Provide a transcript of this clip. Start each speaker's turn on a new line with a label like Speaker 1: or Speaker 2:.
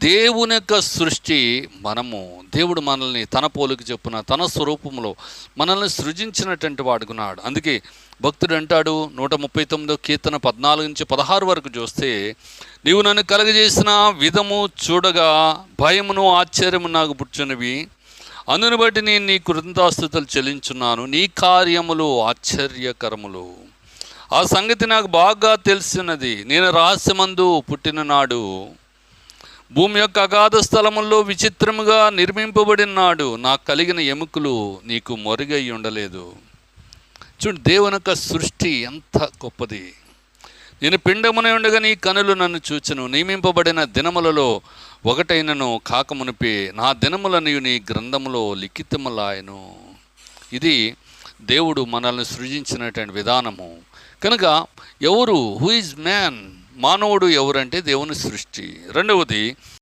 Speaker 1: దేవుని యొక్క సృష్టి దేవుడు మనల్ని తన పోలిక చొప్పున తన స్వరూపంలో మనల్ని సృజించినటువంటి వాడుకున్నాడు. అందుకే భక్తుడు అంటాడు 139 కీర్తన 14 నుంచి 16 వరకు చూస్తే, నీవు నన్ను కలగజేసిన విధము చూడగా భయమును ఆశ్చర్యము నాకు పుచ్చునవి, అందుని బట్టి నేను నీ కృతజ్ఞతాస్తుతులు చెల్లించున్నాను. నీ కార్యములు ఆశ్చర్యకరములు, ఆ సంగతి నాకు బాగా తెలిసినది. నేను రహస్యమందు పుట్టిన నాడు భూమి యొక్క అగాధ స్థలముల్లో విచిత్రముగా నిర్మింపబడినాడు. నాకు కలిగిన ఎముకలు నీకు మొరుగై ఉండలేదు. చూడు, దేవుని యొక్క సృష్టి ఎంత గొప్పది. నేను పిండమునే ఉండగా నీ కనులు నన్ను చూచెను. నియమింపబడిన దినములలో ఒకటైనను కాకమునిపే నా దినములను నీ గ్రంథములో లిఖితములాయను. ఇది దేవుడు మనల్ని సృజించినటువంటి విధానము. కనుక హూ ఈజ్ మ్యాన్, మానవుడు ఎవరంటే దేవుని సృష్టి. రెండవది,